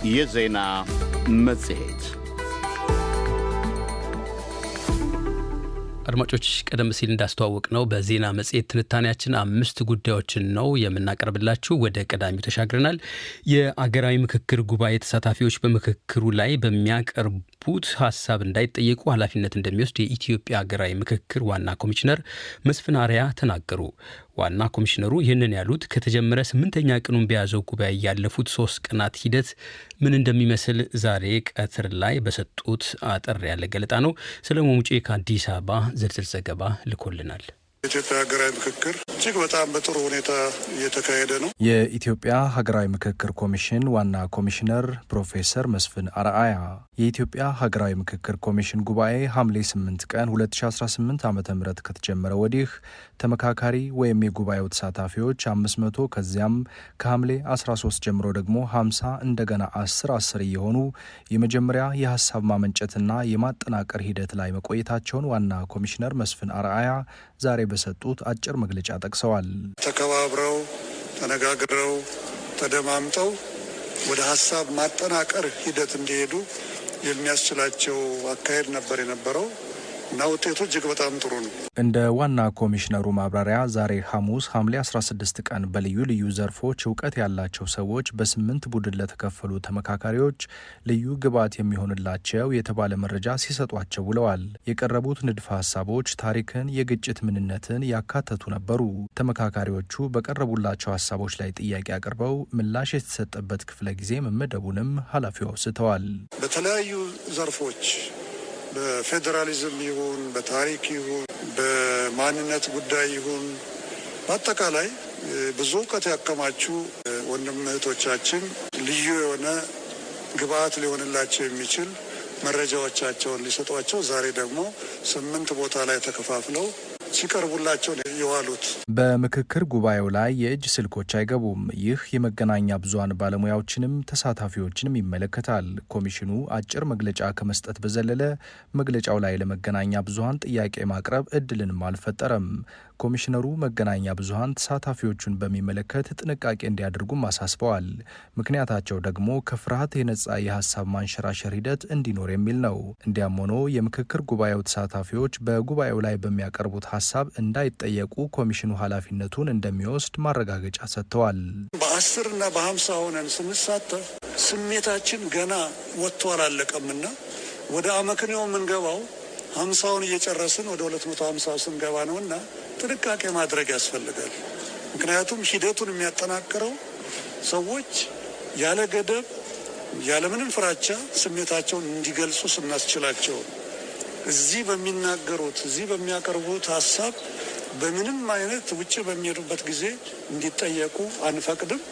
የዜና መጽሔት አድማጮች ቀደም ሲል እንዳስተዋወቅነው በዜና መጽሔት ትንታኔያችን 5 ጉዳዮችን ነው የምናቀርብላችሁ። ወደ ቀዳሚው ተሻግረናል። የአገራዊ ምክክር ጉባኤ ተሳታፊዎች በምክክሩ ላይ በሚያቀርቡት ሀሳብ እንዳይጠየቁ ኃላፊነት እንደሚወስድ የኢትዮጵያ አገራዊ ምክክር ዋና ኮሚሽነር መስፍን አርአያ ተናገሩ። ዋና ኮሚሽነሩ ይህንን ያሉት ከተጀመረ 8ኛ ቀኑን በያዘው ጉባኤ ያለፉት 3 ቀናት ሂደት ምን እንደሚመስል ዛሬ ቀትር ላይ በሰጡት አጠር ያለ ገለጣ ነው። ሰለሞን ሙጬ ከአዲስ አበባ ዝርዝር ዘገባ ልኮልናል። የኢትዮጵያ ሀገራዊ ምክክር እጅግ በጣም በጥሩ ሁኔታ እየተካሄደ ነው። የኢትዮጵያ ሀገራዊ ምክክር ኮሚሽን ዋና ኮሚሽነር ፕሮፌሰር መስፍን አርአያ የኢትዮጵያ ሀገራዊ ምክክር ኮሚሽን ጉባኤ ሐምሌ 8 ቀን 2018 ዓ.ም ከተጀመረ ወዲህ ተመካካሪ ወይም የጉባኤው ተሳታፊዎች 500 ከዚያም ከሐምሌ 13 ጀምሮ ደግሞ 50 እንደገና 10 እየሆኑ የመጀመሪያ የሀሳብ ማመንጨትና የማጠናቀር ሂደት ላይ መቆየታቸውን ዋና ኮሚሽነር መስፍን አርአያ ዛሬ በሰጡት አጭር መግለጫ ጠቅሰዋል። ተከባብረው ተነጋግረው ተደማምጠው ወደ ሀሳብ ማጠናቀር ሂደት እንዲሄዱ የሚያስችላቸው አካሄድ ነበር የነበረው እና ውጤቱ እጅግ በጣም ጥሩ ነው። እንደ ዋና ኮሚሽነሩ ማብራሪያ ዛሬ ሐሙስ ሐምሌ 16 ቀን በልዩ ልዩ ዘርፎች እውቀት ያላቸው ሰዎች በ8 ቡድን ለተከፈሉ ተመካካሪዎች ልዩ ግብዓት የሚሆንላቸው የተባለ መረጃ ሲሰጧቸው ውለዋል። የቀረቡት ንድፈ ሀሳቦች ታሪክን፣ የግጭት ምንነትን ያካተቱ ነበሩ። ተመካካሪዎቹ በቀረቡላቸው ሀሳቦች ላይ ጥያቄ አቅርበው ምላሽ የተሰጠበት ክፍለ ጊዜ መመደቡንም ኃላፊው አውስተዋል። በተለያዩ ዘርፎች በፌዴራሊዝም ይሁን በታሪክ ይሁን በማንነት ጉዳይ ይሁን በአጠቃላይ ብዙ እውቀት ያከማቹ ወንድም እህቶቻችን ልዩ የሆነ ግብዓት ሊሆንላቸው የሚችል መረጃዎቻቸውን ሊሰጧቸው ዛሬ ደግሞ 8 ቦታ ላይ ተከፋፍለው ሲቀርቡላቸው የዋሉት። በምክክር ጉባኤው ላይ የእጅ ስልኮች አይገቡም። ይህ የመገናኛ ብዙሃን ባለሙያዎችንም ተሳታፊዎችንም ይመለከታል። ኮሚሽኑ አጭር መግለጫ ከመስጠት በዘለለ መግለጫው ላይ ለመገናኛ ብዙሃን ጥያቄ ማቅረብ እድልንም አልፈጠረም። ኮሚሽነሩ መገናኛ ብዙሃን ተሳታፊዎቹን በሚመለከት ጥንቃቄ እንዲያደርጉም አሳስበዋል። ምክንያታቸው ደግሞ ከፍርሃት የነጻ የሀሳብ ማንሸራሸር ሂደት እንዲኖር የሚል ነው። እንዲያም ሆኖ የምክክር ጉባኤው ተሳታፊዎች በጉባኤው ላይ በሚያቀርቡት ሀሳብ እንዳይጠየቁ ኮሚሽኑ ኃላፊነቱን እንደሚወስድ ማረጋገጫ ሰጥተዋል። በ10 እና በ50 ሆነን ስንሳተፍ ስሜታችን ገና ወጥቶ አላለቀምና ወደ አመክንዮ የምንገባው 50ውን እየጨረስን ወደ 250 ስንገባ ነውና ጥንቃቄ ማድረግ ያስፈልጋል። ምክንያቱም ሂደቱን የሚያጠናክረው ሰዎች ያለ ገደብ ያለምንም ፍራቻ ስሜታቸውን እንዲገልጹ ስናስችላቸው እዚህ በሚናገሩት እዚህ በሚያቀርቡት ሀሳብ በምንም አይነት ውጭ በሚሄዱበት ጊዜ እንዲጠየቁ አንፈቅድም።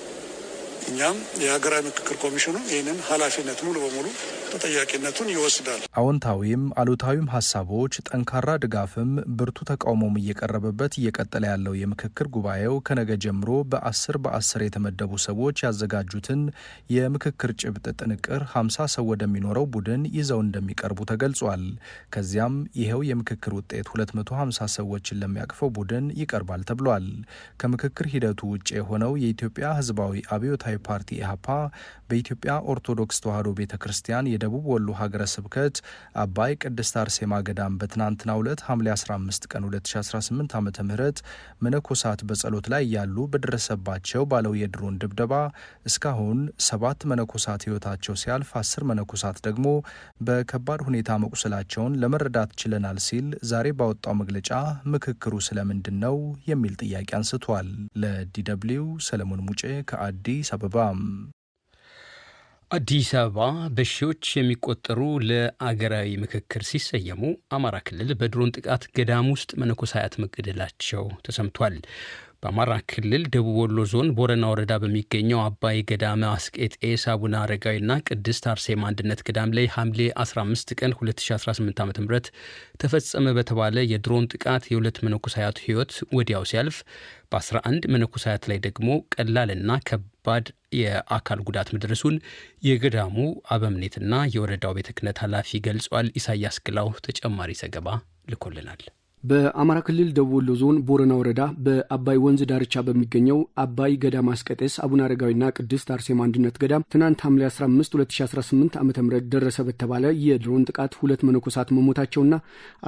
እኛም የሀገራዊ ምክክር ኮሚሽኑ ይህንን ኃላፊነት ሙሉ በሙሉ ተጠያቂነቱን ይወስዳል። አዎንታዊም አሉታዊም ሀሳቦች፣ ጠንካራ ድጋፍም ብርቱ ተቃውሞም እየቀረበበት እየቀጠለ ያለው የምክክር ጉባኤው ከነገ ጀምሮ በ10 የተመደቡ ሰዎች ያዘጋጁትን የምክክር ጭብጥ ጥንቅር 50 ሰው ወደሚኖረው ቡድን ይዘው እንደሚቀርቡ ተገልጿል። ከዚያም ይኸው የምክክር ውጤት 250 ሰዎችን ለሚያቅፈው ቡድን ይቀርባል ተብሏል። ከምክክር ሂደቱ ውጭ የሆነው የኢትዮጵያ ሕዝባዊ አብዮታዊ ፓርቲ ኢህአፓ በኢትዮጵያ ኦርቶዶክስ ተዋሕዶ ቤተ ክርስቲያን የደቡብ ወሎ ሀገረ ስብከት አባይ ቅድስት አርሴማ ገዳም በትናንትናው ዕለት ሐምሌ 15 ቀን 2018 ዓ.ም መነኮሳት በጸሎት ላይ ያሉ በደረሰባቸው ባለው የድሮን ድብደባ እስካሁን 7 መነኮሳት ሕይወታቸው ሲያልፍ 10 መነኮሳት ደግሞ በከባድ ሁኔታ መቁሰላቸውን ለመረዳት ችለናል ሲል ዛሬ ባወጣው መግለጫ ምክክሩ ስለምንድን ነው የሚል ጥያቄ አንስቷል። ለዲደብሊው ሰለሞን ሙጬ ከአዲስ አበባ። አዲስ አበባ በሺዎች የሚቆጠሩ ለአገራዊ ምክክር ሲሰየሙ አማራ ክልል በድሮን ጥቃት ገዳም ውስጥ መነኮሳያት መገደላቸው ተሰምቷል። በአማራ ክልል ደቡብ ወሎ ዞን ቦረና ወረዳ በሚገኘው አባይ ገዳመ አስቄጤስ አቡነ አረጋዊና ቅድስት አርሴማ አንድነት ገዳም ላይ ሐምሌ 15 ቀን 2018 ዓ.ም ተፈጸመ በተባለ የድሮን ጥቃት የ2 መነኮሳያት ሕይወት ወዲያው ሲያልፍ በ11 መነኮሳያት ላይ ደግሞ ቀላልና ከባድ የአካል ጉዳት መድረሱን የገዳሙ አበምኔትና የወረዳው ቤተ ክህነት ኃላፊ ገልጿል። ኢሳያስ ግላው ተጨማሪ ዘገባ ልኮልናል። በአማራ ክልል ደቡብ ወሎ ዞን ቦረና ወረዳ በአባይ ወንዝ ዳርቻ በሚገኘው አባይ ገዳም አስቀጤስ አቡነ አረጋዊና ቅድስት አርሴማ አንድነት ገዳም ትናንት ሐምሌ 15 2018 ዓ.ም ደረሰ በተባለ የድሮን ጥቃት 2 መነኮሳት መሞታቸውና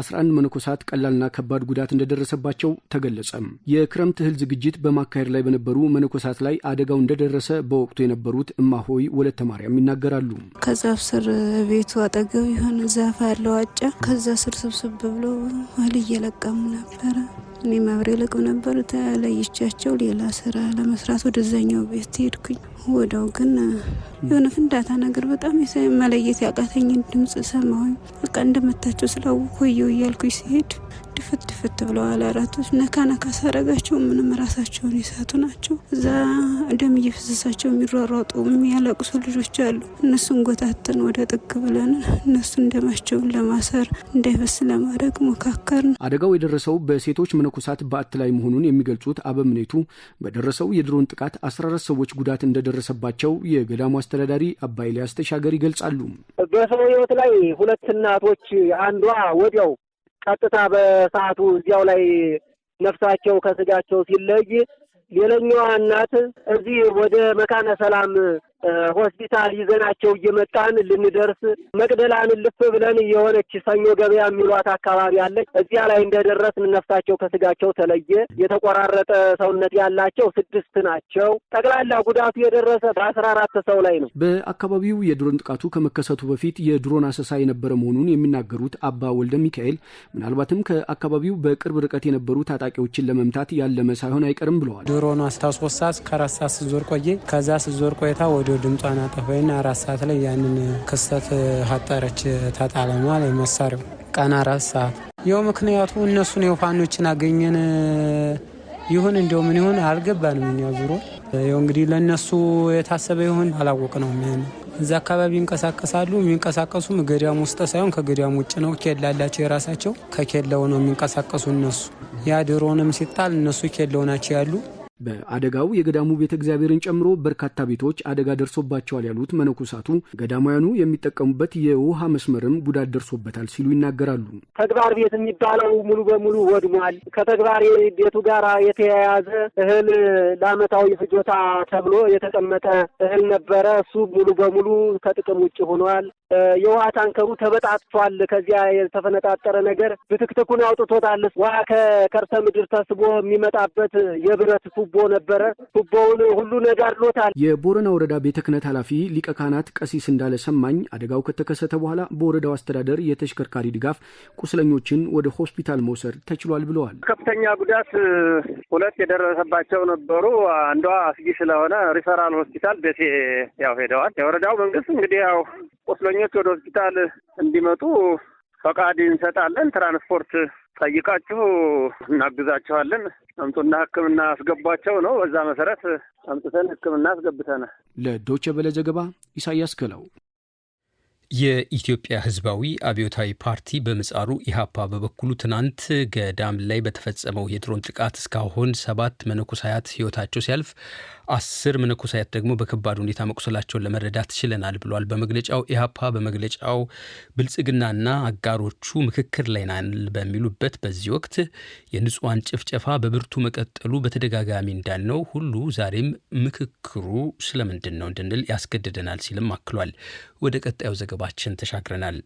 11 መነኮሳት ቀላልና ከባድ ጉዳት እንደደረሰባቸው ተገለጸ። የክረምት እህል ዝግጅት በማካሄድ ላይ በነበሩ መነኮሳት ላይ አደጋው እንደደረሰ በወቅቱ የነበሩት እማሆይ ወለተ ማርያም ይናገራሉ። ከዛፍ ስር ቤቱ አጠገብ የሆነ ዛፍ ያለው አጫ ከዛ ስር ስብስብ ብሎ እህል ለቀሙ ነበረ። እኔ ማብሬ ለቀም ነበር። ተለይቻቸው ሌላ ስራ ለመስራት ወደዛኛው ቤት ሄድኩኝ። ወዳው ግን የሆነ ፍንዳታ ነገር በጣም መለየት ያቃተኝ ድምጽ ሰማሁኝ። በቃ እንደመታቸው ስላወኩ እያልኩኝ ሲሄድ ድፍት ብለዋል። አራቶች ነካ ሳረጋቸው ምንም ራሳቸውን የሳቱ ናቸው። እዛ ደም እየፈሰሳቸው የሚሯሯጡ የሚያለቅሱ ልጆች አሉ። እነሱን ጎታተን ወደ ጥግ ብለን እነሱን ደማቸውን ለማሰር እንዳይፈስ ለማድረግ ሞካከርን። አደጋው የደረሰው በሴቶች መነኮሳት በዓት ላይ መሆኑን የሚገልጹት አበምኔቱ በደረሰው የድሮን ጥቃት 14 ሰዎች ጉዳት እንደደረሰባቸው የገዳሙ አስተዳዳሪ አባ ኤልያስ ተሻገር ይገልጻሉ። በሰው ሕይወት ላይ 2 እናቶች አንዷ ወዲያው ቀጥታ በሰዓቱ እዚያው ላይ ነፍሳቸው ከስጋቸው ሲለይ፣ ሌላኛዋ እናት እዚህ ወደ መካነ ሰላም ሆስፒታል ይዘናቸው እየመጣን ልንደርስ መቅደላን ልፍ ብለን የሆነች ሰኞ ገበያ የሚሏት አካባቢ አለች። እዚያ ላይ እንደደረስን ነፍሳቸው ከስጋቸው ተለየ። የተቆራረጠ ሰውነት ያላቸው 6 ናቸው። ጠቅላላ ጉዳቱ የደረሰ በ14 ሰው ላይ ነው። በአካባቢው የድሮን ጥቃቱ ከመከሰቱ በፊት የድሮን አሰሳ የነበረ መሆኑን የሚናገሩት አባ ወልደ ሚካኤል ምናልባትም ከአካባቢው በቅርብ ርቀት የነበሩ ታጣቂዎችን ለመምታት ያለመ ሳይሆን አይቀርም ብለዋል። ድሮኑ አስታውሶሳ ከ4 ሰዓት ስትዞር ቆየ። ከዛ ስትዞር ቆይታ ወደ ድምጿን አጠፋይና 4 ሰዓት ላይ ያንን ክስተት ሀጠረች ተጣለሟል። መሳሪያው ቀን 4 ሰዓት ይኸው ምክንያቱ እነሱን የፋኖችን አገኘን ይሁን እንደው ምን ይሁን አልገባንም። እኛ ዙሮ ይኸው እንግዲህ ለእነሱ የታሰበ ይሁን አላወቅ ነው። ምን እዛ አካባቢ ይንቀሳቀሳሉ። የሚንቀሳቀሱም ገዳም ውስጥ ሳይሆን ከገዳም ውጭ ነው። ኬላ አላቸው የራሳቸው። ከኬላው ነው የሚንቀሳቀሱ እነሱ። ያ ድሮንም ሲጣል እነሱ ኬላው ናቸው ያሉ። በአደጋው የገዳሙ ቤተ እግዚአብሔርን ጨምሮ በርካታ ቤቶች አደጋ ደርሶባቸዋል ያሉት መነኮሳቱ ገዳማውያኑ የሚጠቀሙበት የውሃ መስመርም ጉዳት ደርሶበታል ሲሉ ይናገራሉ። ተግባር ቤት የሚባለው ሙሉ በሙሉ ወድሟል። ከተግባር ቤቱ ጋር የተያያዘ እህል ለዓመታዊ ፍጆታ ተብሎ የተቀመጠ እህል ነበረ። እሱ ሙሉ በሙሉ ከጥቅም ውጭ ሆኗል። የውሃ ታንከሩ ተበጣጥቷል። ከዚያ የተፈነጣጠረ ነገር ብትክትኩን አውጥቶታል። ውሃ ከከርሰ ምድር ተስቦ የሚመጣበት የብረት ቱቦ ነበረ። ቱቦውን ሁሉ ነገር ሎታል። የቦረና ወረዳ ቤተ ክህነት ኃላፊ ሊቀ ካህናት ቀሲስ እንዳለ ሰማኝ አደጋው ከተከሰተ በኋላ በወረዳው አስተዳደር የተሽከርካሪ ድጋፍ ቁስለኞችን ወደ ሆስፒታል መውሰድ ተችሏል ብለዋል። ከፍተኛ ጉዳት 2 የደረሰባቸው ነበሩ። አንዷ አስጊ ስለሆነ ሪፈራል ሆስፒታል ደሴ ሄደዋል። የወረዳው መንግስት እንግዲህ ቁስለኞች ወደ ሆስፒታል እንዲመጡ ፈቃድ እንሰጣለን። ትራንስፖርት ጠይቃችሁ እናግዛችኋለን፣ አምጡና ሕክምና አስገቧቸው ነው። በዛ መሰረት አምጥተን ሕክምና አስገብተናል። ለዶቼ ቬለ ዘገባ ኢሳያስ ገላው። የኢትዮጵያ ሕዝባዊ አብዮታዊ ፓርቲ በምህጻሩ ኢህአፓ በበኩሉ ትናንት ገዳም ላይ በተፈጸመው የድሮን ጥቃት እስካሁን 7 መነኮሳያት ሕይወታቸው ሲያልፍ 10 መነኮሳያት ደግሞ በከባድ ሁኔታ መቁሰላቸውን ለመረዳት ችለናል ብሏል። በመግለጫው ኢህአፓ በመግለጫው ብልጽግናና አጋሮቹ ምክክር ላይ ናል በሚሉበት በዚህ ወቅት የንጹሐን ጭፍጨፋ በብርቱ መቀጠሉ በተደጋጋሚ እንዳልነው ሁሉ ዛሬም ምክክሩ ስለምንድን ነው እንድንል ያስገድደናል ሲልም አክሏል። ወደ ቀጣዩ ዘገባችን ተሻግረናል።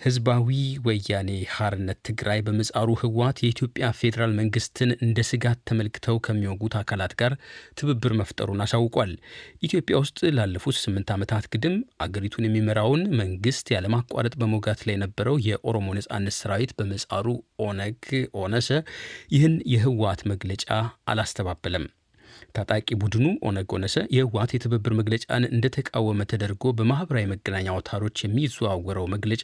ህዝባዊ ወያኔ ሓርነት ትግራይ በምህጻሩ ህወሓት የኢትዮጵያ ፌዴራል መንግስትን እንደ ስጋት ተመልክተው ከሚወጉት አካላት ጋር ትብብር መፍጠሩን አሳውቋል። ኢትዮጵያ ውስጥ ላለፉት 8 ዓመታት ግድም አገሪቱን የሚመራውን መንግስት ያለማቋረጥ በመውጋት ላይ የነበረው የኦሮሞ ነጻነት ሰራዊት በምህጻሩ ኦነሰ ይህን የህወሓት መግለጫ አላስተባበለም። ታጣቂ ቡድኑ ኦነግ ኦነሰ የህወሓት የትብብር መግለጫን እንደተቃወመ ተደርጎ በማህበራዊ መገናኛ አውታሮች የሚዘዋወረው መግለጫ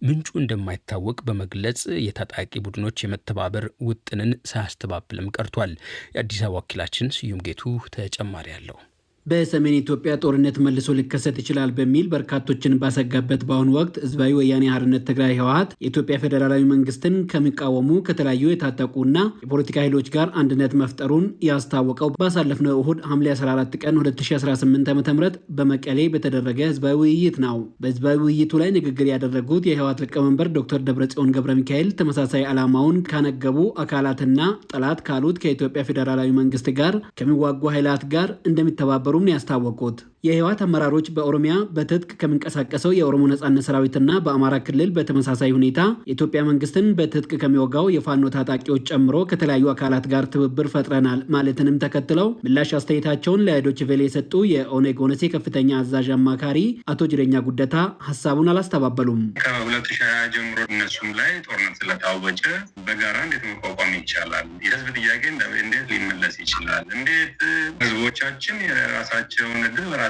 ምንጩ እንደማይታወቅ በመግለጽ የታጣቂ ቡድኖች የመተባበር ውጥንን ሳያስተባብልም ቀርቷል። የአዲስ አበባ ወኪላችን ስዩም ጌቱ ተጨማሪ አለው። በሰሜን ኢትዮጵያ ጦርነት መልሶ ሊከሰት ይችላል በሚል በርካቶችን ባሰጋበት በአሁኑ ወቅት ህዝባዊ ወያኔ ሓርነት ትግራይ ህወሓት የኢትዮጵያ ፌዴራላዊ መንግስትን ከሚቃወሙ ከተለያዩ የታጠቁና የፖለቲካ ኃይሎች ጋር አንድነት መፍጠሩን ያስታወቀው ባሳለፍነው እሁድ ሐምሌ 14 ቀን 2018 ዓ.ም በመቀሌ በተደረገ ህዝባዊ ውይይት ነው። በህዝባዊ ውይይቱ ላይ ንግግር ያደረጉት የህወሓት ሊቀመንበር ዶክተር ደብረጽዮን ገብረ ሚካኤል ተመሳሳይ ዓላማውን ካነገቡ አካላትና ጠላት ካሉት ከኢትዮጵያ ፌዴራላዊ መንግስት ጋር ከሚዋጉ ኃይላት ጋር እንደሚተባበሩ ያስታወቁት የህወሓት አመራሮች በኦሮሚያ በትጥቅ ከሚንቀሳቀሰው የኦሮሞ ነጻነት ሰራዊትና በአማራ ክልል በተመሳሳይ ሁኔታ የኢትዮጵያ መንግስትን በትጥቅ ከሚወጋው የፋኖ ታጣቂዎች ጨምሮ ከተለያዩ አካላት ጋር ትብብር ፈጥረናል ማለትንም ተከትለው ምላሽ አስተያየታቸውን ለዶይቼ ቬለ የሰጡ የኦነግ ኦነሴ ከፍተኛ አዛዥ አማካሪ አቶ ጅሬኛ ጉደታ ሀሳቡን አላስተባበሉም። ከ2020 ጀምሮ እነሱም ላይ ጦርነት ስለታወጀ በጋራ እንዴት መቋቋም ይቻላል? የህዝብ ጥያቄ እንዴት ሊመለስ ይችላል? እንዴት ህዝቦቻችን የራሳቸውን እድል ራሳቸው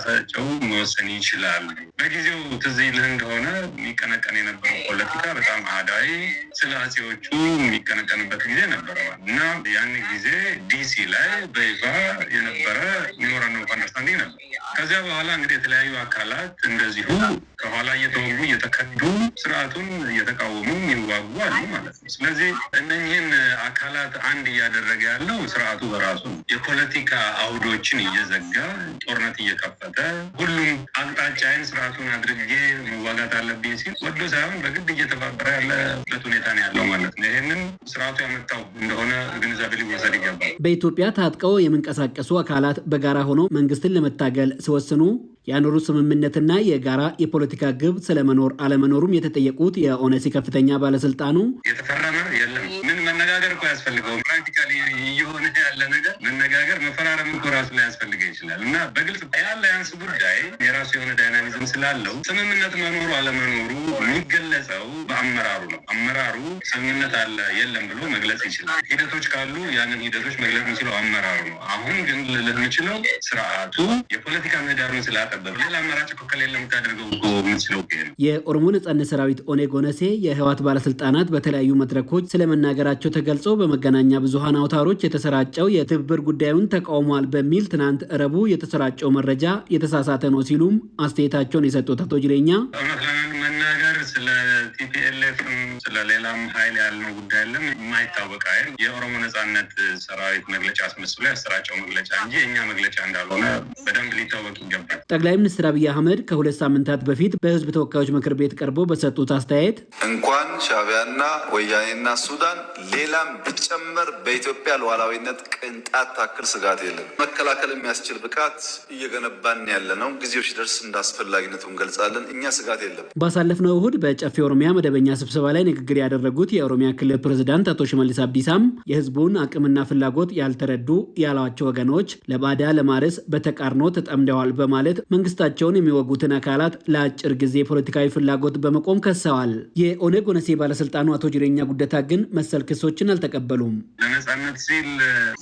መወሰን ይችላል? በጊዜው ትዝ ይልህ እንደሆነ የሚቀነቀን የነበረው ፖለቲካ በጣም አህዳዊ ስለ አጼዎቹ የሚቀነቀንበት ጊዜ ነበረዋል እና ያን ጊዜ ዲሲ ላይ በይፋ የነበረ ሜሞራንደም ኦፍ አንደርስታንዲንግ ነበር። ከዚያ በኋላ እንግዲህ የተለያዩ አካላት እንደዚሁ ከኋላ እየተወጉ እየተከዱ ስርዓቱን እየተቃወሙ የሚዋጉ አሉ ማለት ነው። ስለዚህ እነኝህን አካላት አንድ እያደረገ ያለው ስርዓቱ በራሱ የፖለቲካ አውዶችን እየዘጋ ጦርነት እየከፈተ ሁሉም አቅጣጫዬን ስርዓቱን አድርጌ መዋጋት አለብኝ ሲል ወዶ ሳይሆን በግድ እየተባበረ ያለበት ሁኔታ ነው ያለው ማለት ነው። ይህንን ስርዓቱ ያመጣው እንደሆነ ግንዛቤ ሊወሰድ ይገባል። በኢትዮጵያ ታጥቀው የሚንቀሳቀሱ አካላት በጋራ ሆነው መንግስትን ለመታገል ሲወስኑ ያኖሩ ስምምነትና የጋራ የፖለቲካ ግብ ስለመኖር አለመኖሩም የተጠየቁት የኦነሲ ከፍተኛ ባለስልጣኑ የተፈረመ የለም። ምን መነጋገር እኮ ያስፈልገው ፕራክቲካሊ እየሆነ ያለ ነገር መነጋገር መፈራረም እኮ ራሱ ላይ ያስፈልገ ይችላል እና በግልጽ የአላያንስ ጉዳይ የራሱ የሆነ ዳይናሚዝም ስላለው ስምምነት መኖሩ አለመኖሩ የሚገለጸው በአመራሩ ነው። አመራሩ ስምምነት አለ የለም ብሎ መግለጽ ይችላል። ሂደቶች ካሉ ያንን ሂደቶች መግለጽ የሚችለው አመራሩ ነው። አሁን ግን ልልህ የምችለው ስርዓቱ የፖለቲካ ምህዳሩን ስላጠበበ ሌላ አማራጭ እኮ ከሌለ የምታደርገው እኮ የምችለው ነው። የኦሮሞ ነጻነት ሰራዊት ኦነግ ኦነሴ የህወሓት ባለስልጣናት በተለያዩ መድረኮች ስለመናገራቸው ተገልጾ በመገናኛ ብዙሃን አውታሮች የተሰራጨው የትብብር ጉዳዩን ተቃውሟል በሚል ትናንት ረቡዕ የተሰራጨው መረጃ የተሳሳተ ነው ሲሉም አስተያየታቸውን የሰጡት አቶ ጅሬኛ መናገር ስለ ቲፒኤልኤፍም ስለ ሌላም ኃይል ያልነው ጉዳይ የለም። የማይታወቅ ኃይል የኦሮሞ ነጻነት ሰራዊት መግለጫ አስመስሎ ያሰራጨው መግለጫ እንጂ የእኛ መግለጫ እንዳልሆነ በደንብ ሊታወቅ ይገባል። ጠቅላይ ሚኒስትር አብይ አህመድ ከ2 ሳምንታት በፊት በህዝብ ተወካዮች ምክር ቤት ቀርበው በሰጡት አስተያየት እንኳን ሻዕቢያና ወያኔና ሱዳን ሌላም ቢጨመር በኢትዮጵያ ሉዓላዊነት ቅንጣት ታክል ስጋት የለም። መከላከል የሚያስችል ብቃት እየገነባን ያለ ነው። ጊዜው ሲደርስ እንዳስፈላጊነቱ እንገልጻለን። እኛ ስጋት የለም። ባሳለፍነው እሁድ በጨፌ ኦሮሚያ መደበኛ ስብሰባ ላይ ንግግር ያደረጉት የኦሮሚያ ክልል ፕሬዝዳንት አቶ ሽመልስ አብዲሳም የህዝቡን አቅምና ፍላጎት ያልተረዱ ያሏቸው ወገኖች ለባዳ ለማረስ በተቃርኖ ተጠምደዋል በማለት መንግስታቸውን የሚወጉትን አካላት ለአጭር ጊዜ ፖለቲካዊ ፍላጎት በመቆም ከሰዋል። የኦነግ ኦነሴ ባለስልጣኑ አቶ ጅሬኛ ጉደታ ግን መሰል ክሶችን አልተቀበሉም። ለነጻነት ሲል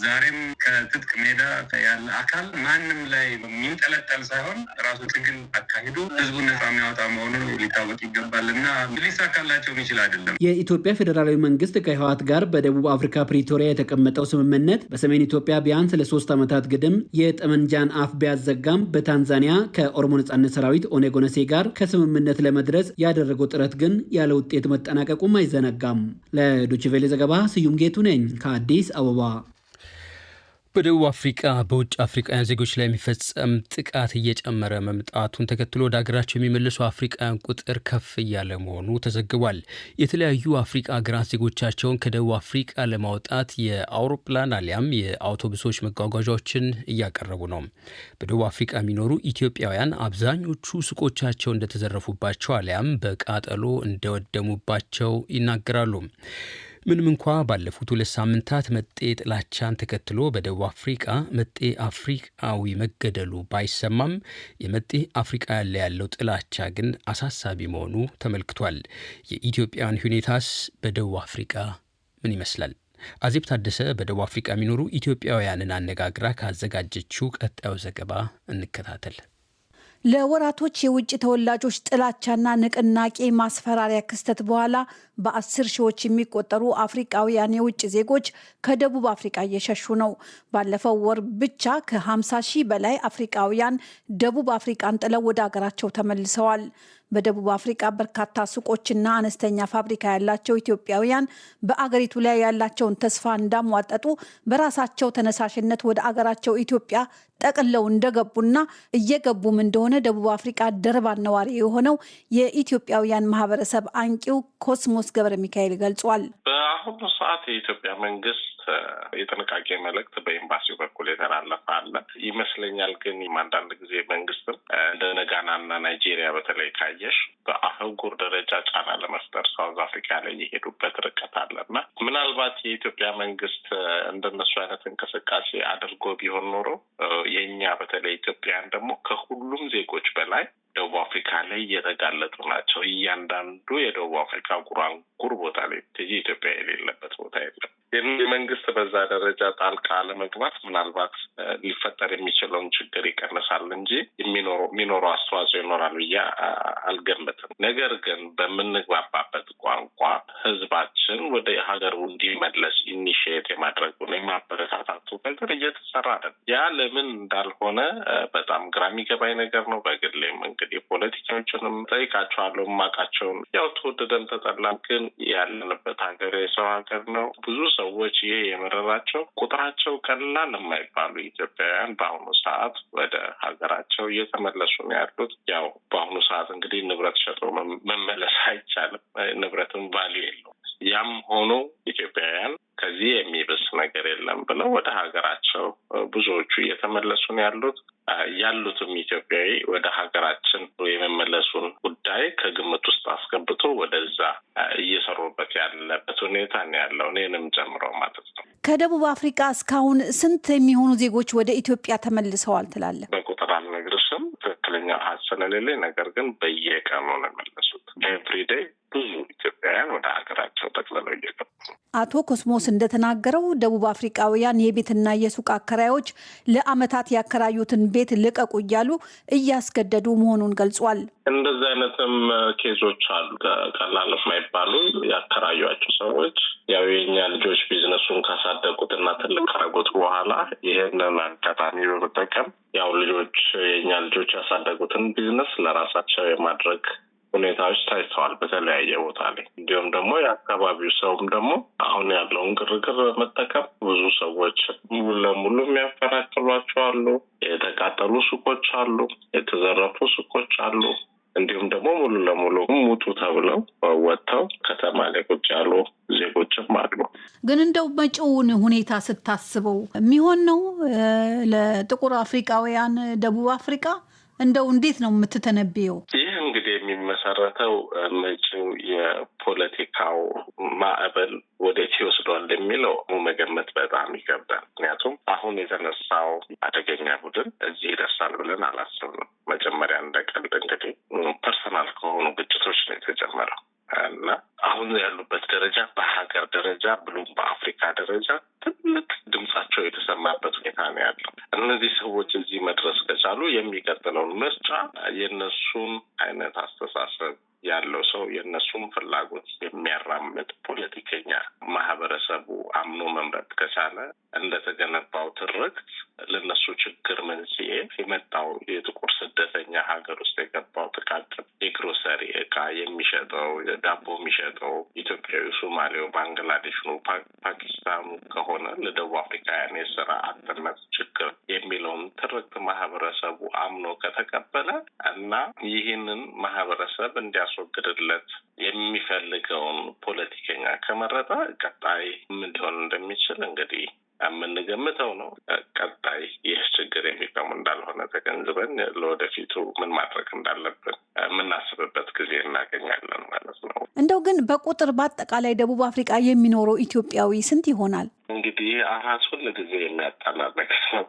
ዛሬም ከትጥቅ ሜዳ ያለ አካል ማንም ላይ የሚንጠለጠል ሳይሆን ራሱ ትግል አካሂዶ ህዝቡን ነጻ የሚያወጣ መሆኑን ሊታወቅ ይገባልና ሊሳካላቸው የሚችል አይደለም። የኢትዮጵያ ፌዴራላዊ መንግስት ከህወሓት ጋር በደቡብ አፍሪካ ፕሪቶሪያ የተቀመጠው ስምምነት በሰሜን ኢትዮጵያ ቢያንስ ለ3 ዓመታት ግድም የጠመንጃን አፍ ቢያዘጋም በታንዛኒያ ከኦሮሞ ነጻነት ሰራዊት ኦነግ ኦነሴ ጋር ከስምምነት ለመድረስ ያደረገው ጥረት ግን ያለ ውጤት መጠናቀቁም አይዘነጋም። ለዶይቼ ቬለ ዘገባ ስዩም ጌቱ ነኝ ከአዲስ አበባ። በደቡብ አፍሪቃ በውጭ አፍሪቃውያን ዜጎች ላይ የሚፈጸም ጥቃት እየጨመረ መምጣቱን ተከትሎ ወደ ሀገራቸው የሚመለሱ አፍሪቃውያን ቁጥር ከፍ እያለ መሆኑ ተዘግቧል። የተለያዩ አፍሪቃ ሀገራት ዜጎቻቸውን ከደቡብ አፍሪቃ ለማውጣት የአውሮፕላን አሊያም የአውቶቡሶች መጓጓዣዎችን እያቀረቡ ነው። በደቡብ አፍሪቃ የሚኖሩ ኢትዮጵያውያን አብዛኞቹ ሱቆቻቸው እንደተዘረፉባቸው አሊያም በቃጠሎ እንደወደሙባቸው ይናገራሉ። ምንም እንኳ ባለፉት 2 ሳምንታት መጤ ጥላቻን ተከትሎ በደቡብ አፍሪቃ መጤ አፍሪቃዊ መገደሉ ባይሰማም የመጤ አፍሪቃ ያለው ጥላቻ ግን አሳሳቢ መሆኑ ተመልክቷል። የኢትዮጵያውያን ሁኔታስ በደቡብ አፍሪቃ ምን ይመስላል? አዜብ ታደሰ በደቡብ አፍሪቃ የሚኖሩ ኢትዮጵያውያንን አነጋግራ ካዘጋጀችው ቀጣዩ ዘገባ እንከታተል። ለወራቶች የውጭ ተወላጆች ጥላቻና ንቅናቄ ማስፈራሪያ ክስተት በኋላ በ10 ሺዎች የሚቆጠሩ አፍሪቃውያን የውጭ ዜጎች ከደቡብ አፍሪቃ እየሸሹ ነው። ባለፈው ወር ብቻ ከ50 ሺህ በላይ አፍሪቃውያን ደቡብ አፍሪቃን ጥለው ወደ ሀገራቸው ተመልሰዋል። በደቡብ አፍሪቃ በርካታ ሱቆችና አነስተኛ ፋብሪካ ያላቸው ኢትዮጵያውያን በአገሪቱ ላይ ያላቸውን ተስፋ እንዳሟጠጡ በራሳቸው ተነሳሽነት ወደ አገራቸው ኢትዮጵያ ጠቅለው እንደገቡና እየገቡም እንደሆነ ደቡብ አፍሪቃ ደርባን ነዋሪ የሆነው የኢትዮጵያውያን ማህበረሰብ አንቂው ኮስሞስ ገብረ ሚካኤል ገልጿል። በአሁኑ ሰዓት የኢትዮጵያ መንግስት የጥንቃቄ መልእክት በኤምባሲው በኩል የተላለፈ አለ ይመስለኛል። ግን አንዳንድ ጊዜ መንግስትም እንደ ጋናና ናይጄሪያ በተለይ ካየሽ በአህጉር ደረጃ ጫና ለመፍጠር ሳውዝ አፍሪካ ላይ የሄዱበት ርቀት አለና ምናልባት የኢትዮጵያ መንግስት እንደነሱ አይነት እንቅስቃሴ አድርጎ ቢሆን ኖሮ የኛ በተለይ ኢትዮጵያውያን ደግሞ ከሁሉም ዜጎች በላይ ደቡብ አፍሪካ ላይ እየተጋለጡ ናቸው። እያንዳንዱ የደቡብ አፍሪካ ጉራንጉር ቦታ ላይ ኢትዮጵያ የሌለበት ቦታ የለም። የመንግስት በዛ ደረጃ ጣልቃ ለመግባት ምናልባት ሊፈጠር የሚችለውን ችግር ይቀንሳል እንጂ የሚኖረው አስተዋጽኦ ይኖራል ብዬ አልገምትም። ነገር ግን በምንግባባበት ቋንቋ ህዝባችን ወደ ሀገሩ እንዲመለስ ኢኒሺየት የማድረጉን የማበረታታቱ ነገር እየተሰራ ነው። ያ ለምን እንዳልሆነ በጣም ግራ የሚገባኝ ነገር ነው። በግሌም እንግዲህ ፖለቲካዎችንም ጠይቃቸዋለሁ። የማውቃቸውን ያው ተወደደም ተጠላም ግን ያለንበት ሀገር የሰው ሀገር ነው። ብዙ ሰዎች ይሄ የመረራቸው ቁጥራቸው ቀላል የማይባሉ ኢትዮጵያውያን በአሁኑ ሰዓት ወደ ሀገራቸው እየተመለሱ ነው ያሉት። ያው በአሁኑ ሰዓት እንግዲህ ንብረት ሸጦ መመለስ አይቻልም። ንብረትም ቫልዩ የለውም። ያም ሆኖ ኢትዮጵያውያን ከዚህ የሚብስ ነገር የለም ብለው ወደ ሀገራቸው ብዙዎቹ እየተመለሱ ነው ያሉትም ኢትዮጵያዊ ወደ ሀገራችን የመመለሱን ጉዳይ ከግምት ውስጥ አስገብቶ ወደዛ እየሰሩበት ያለበት ሁኔታ ነው ያለው፣ እኔንም ጨምሮ ማለት ነው። ከደቡብ አፍሪካ እስካሁን ስንት የሚሆኑ ዜጎች ወደ ኢትዮጵያ ተመልሰዋል ትላለህ? በቁጥር አልነግርሽም፣ ትክክለኛ ሀሳብ ስለሌለኝ። ነገር ግን በየቀኑ ነው የመለሱት። ኤቭሪዴይ ብዙ ኢትዮጵያውያን ወደ ሀገራቸው ጠቅልለው እየገቡ። አቶ ኮስሞስ እንደተናገረው ደቡብ አፍሪካውያን የቤትና የሱቅ አከራዮች ለአመታት ያከራዩትን ቤት ልቀቁ እያሉ እያስገደዱ መሆኑን ገልጿል። እንደዚህ አይነትም ኬዞች አሉ። ቀላል የማይባሉ ያከራዩቸው ሰዎች ያው የኛ ልጆች ቢዝነሱን ካሳደጉትና ትልቅ ካረጉት በኋላ ይሄንን አጋጣሚ በመጠቀም ያው የኛ ልጆች ያሳደጉትን ቢዝነስ ለራሳቸው የማድረግ ሁኔታዎች ታይተዋል በተለያየ ቦታ ላይ። እንዲሁም ደግሞ የአካባቢው ሰውም ደግሞ አሁን ያለውን ግርግር በመጠቀም ብዙ ሰዎች ሙሉ ለሙሉ የሚያፈናቅሏቸው አሉ። የተቃጠሉ ሱቆች አሉ፣ የተዘረፉ ሱቆች አሉ። እንዲሁም ደግሞ ሙሉ ለሙሉ ሙቱ ተብለው ወጥተው ከተማ ላይ ቁጭ ያሉ ዜጎችም አሉ። ግን እንደው መጪውን ሁኔታ ስታስበው የሚሆን ነው ለጥቁር አፍሪካውያን ደቡብ አፍሪካ እንደው እንዴት ነው የምትተነብየው? ይህ እንግዲህ የሚመሰረተው መጪው የፖለቲካው ማዕበል ወዴት ይወስዷል የሚለው መገመት በጣም ይከብዳል። ምክንያቱም አሁን የተነሳው አደገኛ ቡድን እዚህ ይደርሳል ብለን አላስብንም። መጀመሪያ እንደ ቀልድ እንግዲህ ፐርሰናል ከሆኑ ግጭቶች ነው የተጀመረው እና አሁን ያሉበት ደረጃ በሀገር ደረጃ ብሎም በአፍሪካ ደረጃ ትልቅ ድምጻቸው የተሰማበት ሁኔታ ነው ያለው። እነዚህ ሰዎች እዚህ መድረስ ከቻሉ የሚቀጥለውን ምርጫ የነሱን አይነት አስተሳሰብ ያለው ሰው የነሱን ፍላጎት የሚያራምድ ፖለቲከኛ ማህበረሰቡ አምኖ መምረጥ ከቻለ እንደተገነባው ትርክት ለነሱ ችግር መንስኤ የመጣው የጥቁር ስደተኛ ሀገር ውስጥ የገባው ጥቃቅን የግሮሰሪ እቃ የሚሸጠው ዳቦ የሚሸጠው ኢትዮጵያዊ፣ ሶማሌው፣ ባንግላዴሹ፣ ፓኪስታኑ ከሆነ ለደቡብ አፍሪካውያን የስራ አጥነት ችግር የሚለውን ትርክት ማህበረሰቡ አምኖ ከተቀበለ እና ይህንን ማህበረሰብ እንዲያስወግድለት የሚፈልገውን ፖለቲከኛ ከመረጠ ቀጣይ ምን ሊሆን እንደሚችል እንግዲህ የምንገምተው ነው። ቀጣይ ይህ ችግር የሚቆም እንዳልሆነ ተገንዝበን ለወደፊቱ ምን ማድረግ እንዳለብን የምናስብበት ጊዜ እናገኛለን ማለት ነው። እንደው ግን በቁጥር በአጠቃላይ ደቡብ አፍሪካ የሚኖረው ኢትዮጵያዊ ስንት ይሆናል? እንግዲህ አሃዝ ሁሉ ጊዜ የሚያጣላ ነገር ነው።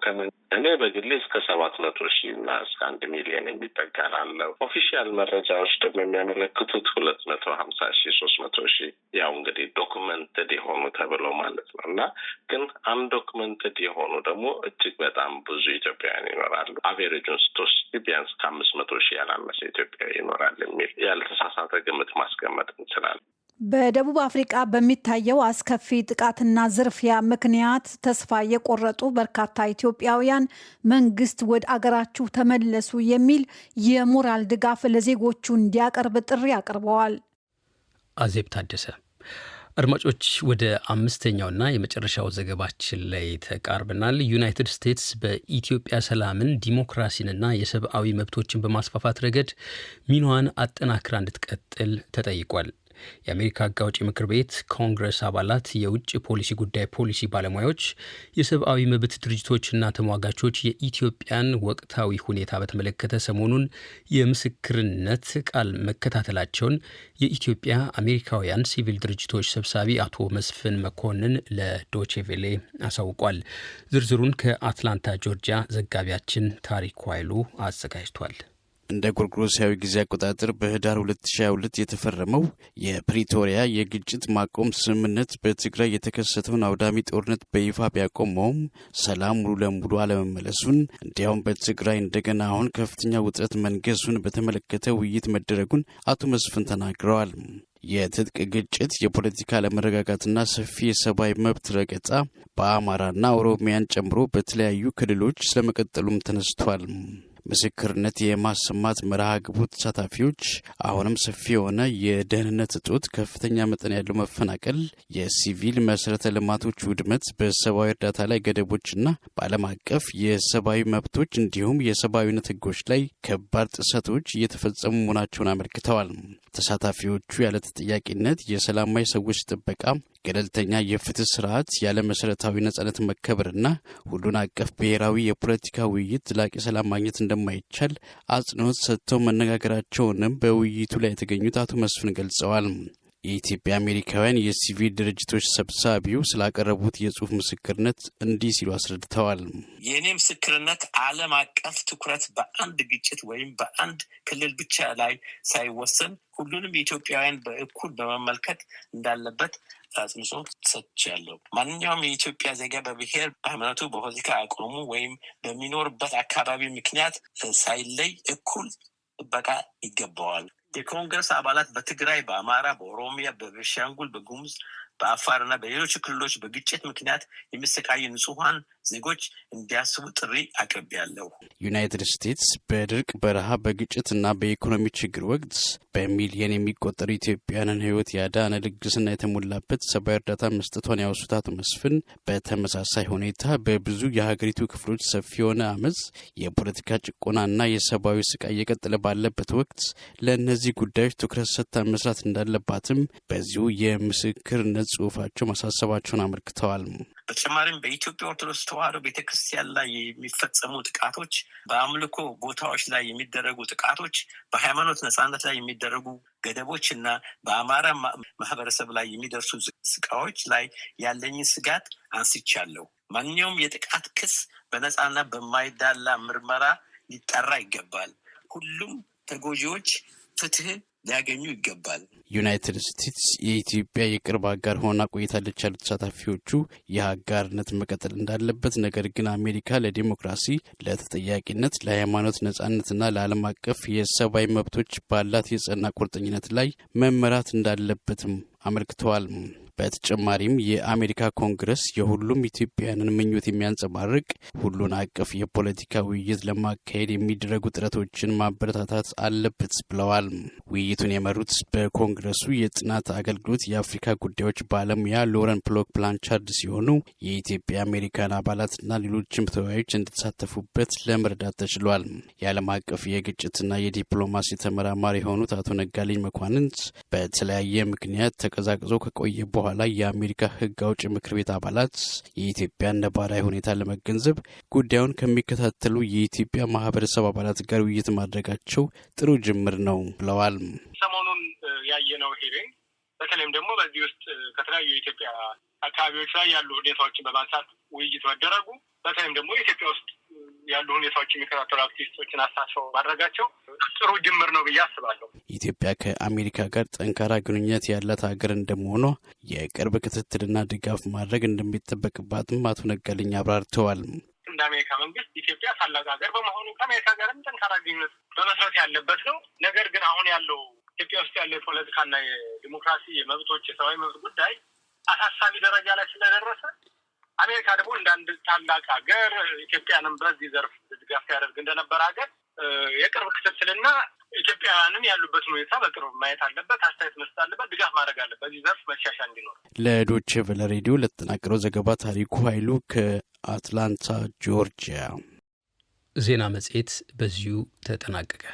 እኔ በግሌ እስከ 700,000 እና እስከ 1 ሚሊዮን የሚጠጋላለው ኦፊሻል መረጃዎች ደግሞ የሚያመለክቱት 250,000 300,000 ያው እንግዲህ ዶክመንትድ የሆኑ ተብለው ማለት ነው። እና ግን አንዶክመንትድ የሆኑ ደግሞ እጅግ በጣም ብዙ ኢትዮጵያውያን ይኖራሉ። አቬሬጁን ስትወስድ ቢያንስ ከ500,000 ያላነሰ ኢትዮጵያዊ ይኖራል የሚል ያልተሳሳተ ግምት ማስቀመጥ እንችላለን። በደቡብ አፍሪቃ በሚታየው አስከፊ ጥቃትና ዝርፊያ ምክንያት ተስፋ የቆረጡ በርካታ ኢትዮጵያውያን መንግስት ወደ አገራችሁ ተመለሱ የሚል የሞራል ድጋፍ ለዜጎቹ እንዲያቀርብ ጥሪ አቅርበዋል። አዜብ ታደሰ። አድማጮች፣ ወደ አምስተኛውና የመጨረሻው ዘገባችን ላይ ተቃርበናል። ዩናይትድ ስቴትስ በኢትዮጵያ ሰላምን፣ ዲሞክራሲንና የሰብአዊ መብቶችን በማስፋፋት ረገድ ሚናዋን አጠናክራ እንድትቀጥል ተጠይቋል። የአሜሪካ ሕግ አውጪ ምክር ቤት ኮንግረስ አባላት፣ የውጭ ፖሊሲ ጉዳይ ፖሊሲ ባለሙያዎች፣ የሰብአዊ መብት ድርጅቶችና ተሟጋቾች የኢትዮጵያን ወቅታዊ ሁኔታ በተመለከተ ሰሞኑን የምስክርነት ቃል መከታተላቸውን የኢትዮጵያ አሜሪካውያን ሲቪል ድርጅቶች ሰብሳቢ አቶ መስፍን መኮንን ለዶቼ ቬሌ አሳውቋል። ዝርዝሩን ከአትላንታ ጆርጂያ ዘጋቢያችን ታሪኩ ኃይሉ አዘጋጅቷል። እንደ ጎርጎሮሳዊ ጊዜ አቆጣጠር በህዳር 2022 የተፈረመው የፕሪቶሪያ የግጭት ማቆም ስምምነት በትግራይ የተከሰተውን አውዳሚ ጦርነት በይፋ ቢያቆመውም ሰላም ሙሉ ለሙሉ አለመመለሱን እንዲያውም በትግራይ እንደገና አሁን ከፍተኛ ውጥረት መንገሱን በተመለከተ ውይይት መደረጉን አቶ መስፍን ተናግረዋል። የትጥቅ ግጭት፣ የፖለቲካ አለመረጋጋትና ሰፊ የሰብአዊ መብት ረገጣ በአማራና ኦሮሚያን ጨምሮ በተለያዩ ክልሎች ስለመቀጠሉም ተነስቷል። ምስክርነት የማሰማት መርሃ ግብሩ ተሳታፊዎች አሁንም ሰፊ የሆነ የደህንነት እጦት፣ ከፍተኛ መጠን ያለው መፈናቀል፣ የሲቪል መሰረተ ልማቶች ውድመት፣ በሰብአዊ እርዳታ ላይ ገደቦችና በዓለም አቀፍ የሰብአዊ መብቶች እንዲሁም የሰብአዊነት ህጎች ላይ ከባድ ጥሰቶች እየተፈጸሙ መሆናቸውን አመልክተዋል። ተሳታፊዎቹ ያለ ተጠያቂነት የሰላማዊ ሰዎች ጥበቃ፣ ገለልተኛ የፍትህ ስርዓት፣ ያለ መሰረታዊ ነጻነት መከበርና ሁሉን አቀፍ ብሔራዊ የፖለቲካ ውይይት ዘላቂ ሰላም ማግኘት እንደማይቻል አጽንኦት ሰጥተው መነጋገራቸውንም በውይይቱ ላይ የተገኙት አቶ መስፍን ገልጸዋል። የኢትዮጵያ አሜሪካውያን የሲቪል ድርጅቶች ሰብሳቢው ስላቀረቡት የጽሁፍ ምስክርነት እንዲህ ሲሉ አስረድተዋል። የእኔ ምስክርነት ዓለም አቀፍ ትኩረት በአንድ ግጭት ወይም በአንድ ክልል ብቻ ላይ ሳይወሰን ሁሉንም ኢትዮጵያውያን በእኩል በመመልከት እንዳለበት አጽንኦት ሰጥቻለሁ። ማንኛውም የኢትዮጵያ ዜጋ በብሔር፣ በሃይማኖቱ፣ በፖለቲካ አቋሙ ወይም በሚኖርበት አካባቢ ምክንያት ሳይለይ እኩል ጥበቃ ይገባዋል። የኮንግረስ አባላት በትግራይ፣ በአማራ፣ በኦሮሚያ፣ በቤኒሻንጉል በጉሙዝ፣ በአፋርና በሌሎች ክልሎች በግጭት ምክንያት የሚሰቃዩ ንጹሐን ዜጎች እንዲያስቡ ጥሪ አቅርቤያለሁ። ዩናይትድ ስቴትስ በድርቅ፣ በረሃብ፣ በግጭትና በኢኮኖሚ ችግር ወቅት በሚሊዮን የሚቆጠሩ ኢትዮጵያውያንን ሕይወት ያዳነ ልግስና የተሞላበት ሰብአዊ እርዳታ መስጠቷን ያወሱት አቶ መስፍን በተመሳሳይ ሁኔታ በብዙ የሀገሪቱ ክፍሎች ሰፊ የሆነ አመፅ፣ የፖለቲካ ጭቆናና የሰብአዊ ስቃይ እየቀጠለ ባለበት ወቅት ለእነዚህ ጉዳዮች ትኩረት ሰጥታ መስራት እንዳለባትም በዚሁ የምስክርነት ጽሁፋቸው ማሳሰባቸውን አመልክተዋል። በተጨማሪም በኢትዮጵያ ኦርቶዶክስ ተዋሕዶ ቤተክርስቲያን ላይ የሚፈጸሙ ጥቃቶች፣ በአምልኮ ቦታዎች ላይ የሚደረጉ ጥቃቶች፣ በሃይማኖት ነጻነት ላይ የሚደረጉ ገደቦች እና በአማራ ማህበረሰብ ላይ የሚደርሱ ስቃዮች ላይ ያለኝን ስጋት አንስቻለሁ። ማንኛውም የጥቃት ክስ በነጻና በማይዳላ ምርመራ ሊጠራ ይገባል። ሁሉም ተጎጂዎች ፍትህ ሊያገኙ ይገባል። ዩናይትድ ስቴትስ የኢትዮጵያ የቅርብ አጋር ሆና ቆይታለች ያሉት ተሳታፊዎቹ የአጋርነት መቀጠል እንዳለበት፣ ነገር ግን አሜሪካ ለዲሞክራሲ፣ ለተጠያቂነት፣ ለሃይማኖት ነጻነትና ለዓለም አቀፍ የሰብአዊ መብቶች ባላት የጸና ቁርጠኝነት ላይ መመራት እንዳለበትም አመልክተዋል። በተጨማሪም የአሜሪካ ኮንግረስ የሁሉም ኢትዮጵያውያንን ምኞት የሚያንጸባርቅ ሁሉን አቀፍ የፖለቲካ ውይይት ለማካሄድ የሚደረጉ ጥረቶችን ማበረታታት አለበት ብለዋል። ውይይቱን የመሩት በኮንግረሱ የጥናት አገልግሎት የአፍሪካ ጉዳዮች ባለሙያ ሎረን ፕሎክ ብላንቻርድ ሲሆኑ የኢትዮጵያ አሜሪካን አባላትና ሌሎችም ተወያዮች እንድተሳተፉበት ለመረዳት ተችሏል። የዓለም አቀፍ የግጭትና የዲፕሎማሲ ተመራማሪ የሆኑት አቶ ነጋልኝ መኳንንት በተለያየ ምክንያት ተቀዛቅዞ ከቆየ በኋላ የአሜሪካ ሕግ አውጭ ምክር ቤት አባላት የኢትዮጵያን ነባራዊ ሁኔታ ለመገንዘብ ጉዳዩን ከሚከታተሉ የኢትዮጵያ ማህበረሰብ አባላት ጋር ውይይት ማድረጋቸው ጥሩ ጅምር ነው ብለዋል። ሰሞኑን ያየነው ሂሪንግ በተለይም ደግሞ በዚህ ውስጥ ከተለያዩ የኢትዮጵያ አካባቢዎች ላይ ያሉ ሁኔታዎችን በማንሳት ውይይት መደረጉ በተለይም ደግሞ ኢትዮጵያ ውስጥ ያሉ ሁኔታዎች የሚከታተሉ አክቲቪስቶችን አሳትፈው ማድረጋቸው ጥሩ ጅምር ነው ብዬ አስባለሁ። ኢትዮጵያ ከአሜሪካ ጋር ጠንካራ ግንኙነት ያላት ሀገር እንደመሆኗ የቅርብ ክትትልና ድጋፍ ማድረግ እንደሚጠበቅባትም አቶ ነጋልኝ አብራርተዋል። እንደ አሜሪካ መንግስት ኢትዮጵያ ታላቅ ሀገር በመሆኑ ከአሜሪካ ጋርም ጠንካራ ግንኙነት በመስረት ያለበት ነው። ነገር ግን አሁን ያለው ኢትዮጵያ ውስጥ ያለው የፖለቲካና የዲሞክራሲ የመብቶች የሰብአዊ መብት ጉዳይ አሳሳቢ ደረጃ ላይ ስለደረሰ አሜሪካ ደግሞ እንደ አንድ ታላቅ ሀገር ኢትዮጵያንም በዚህ ዘርፍ ድጋፍ ያደርግ እንደነበረ ሀገር የቅርብ ክትትልና ኢትዮጵያውያንን ያሉበትን ሁኔታ በቅርብ ማየት አለበት፣ አስተያየት መስጠት አለበት፣ ድጋፍ ማድረግ አለበት። በዚህ ዘርፍ መሻሻል እንዲኖር። ለዶይቼ ቬለ ሬዲዮ ለተጠናቀረው ዘገባ ታሪኩ ኃይሉ ከአትላንታ ጆርጂያ። ዜና መጽሔት በዚሁ ተጠናቀቀ።